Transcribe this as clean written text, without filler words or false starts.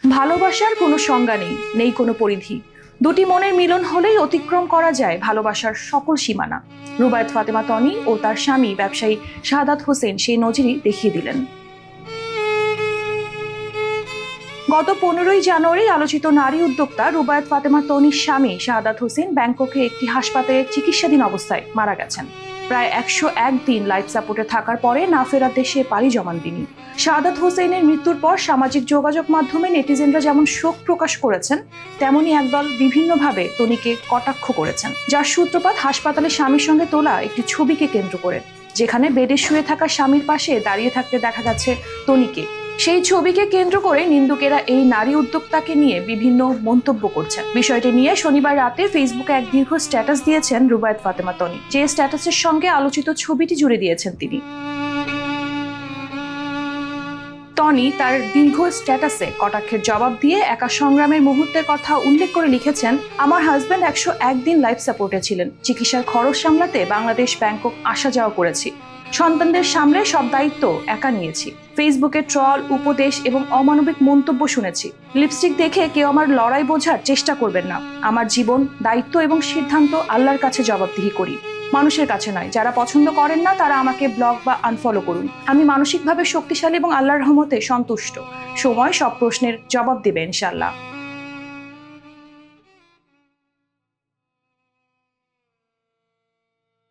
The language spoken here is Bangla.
ভালোবাসার কোনো সংজ্ঞা নেই, নেই কোনো পরিধি। দুটি মনের মিলন হলেই অতিক্রম করা যায় ভালোবাসার সকল সীমানা। রুবায়েত ফাতেমা তনি ও তার স্বামী ব্যবসায়ী শাহাদাত হোসেন সেই নজিরই দেখিয়ে দিলেন। গত 15ই জানুয়ারি আলোচিত নারী উদ্যোক্তা রুবায়েত ফাতেমা তনির স্বামী শাহাদাত হোসেন ব্যাংককে একটি হাসপাতালে চিকিৎসাধীন অবস্থায় মারা গেছেন। প্রায় 101 দিন লাইফ সাপোর্টে থাকার পরে না ফেরার দেশে পাড়ি জমান তিনি। শাহাদাত হোসেনের মৃত্যুর পর সামাজিক যোগাযোগ মাধ্যমে নেটিজেনরা যেমন শোক প্রকাশ করেছেন, তেমনি একদল বিভিন্নভাবে তনিকে কটাক্ষ করেছেন, যার সূত্রপাত হাসপাতালে স্বামীর সঙ্গে তোলা একটি ছবিকে কেন্দ্র করে, যেখানে বেডে শুয়ে থাকা স্বামীর পাশে দাঁড়িয়ে থাকতে দেখা গেছে তনিকে। সেই ছবিকে কেন্দ্র করে নিন্দুকেরা এই নারী উদ্যোক্তাকে নিয়ে বিভিন্ন মন্তব্য করছেন। বিষয়টি নিয়ে শনিবার রাতে ফেসবুকে এক দীর্ঘ স্ট্যাটাস দিয়েছেন রুবায়েত ফাতেমা তনি, যে স্ট্যাটাসের সঙ্গে আলোচিত ছবিটি জুড়ে দিয়েছেন তিনি। টনি তার দীর্ঘ স্ট্যাটাসে কটাক্ষের জবাব দিয়ে একা সংগ্রামের মুহূর্তের কথা উল্লেখ করে লিখেছেন, আমার হাজব্যান্ড 101 দিন লাইফ সাপোর্টে ছিলেন। চিকিৎসার খরচ সামলাতে বাংলাদেশ ব্যাংকক আসা যাওয়া করেছি। সন্তানদের সামলে সব দায়িত্ব একা নিয়েছি। ফেসবুকে ট্রল, উপদেশ এবং অমানবিক মন্তব্য শুনেছি। লিপস্টিক দেখে কেউ আমার লড়াই বোঝার চেষ্টা করবেন না। আমার জীবন, দায়িত্ব এবং সিদ্ধান্ত আল্লাহর কাছে জবাবদিহি করি, মানুষের কাছে নয়। যারা পছন্দ করেন না তারা আমাকে ব্লক বা আনফলো করুন। আমি মানসিকভাবে শক্তিশালী এবং আল্লাহর রহমতে সন্তুষ্ট। সময় সব প্রশ্নের জবাব দেবে ইনশাআল্লাহ।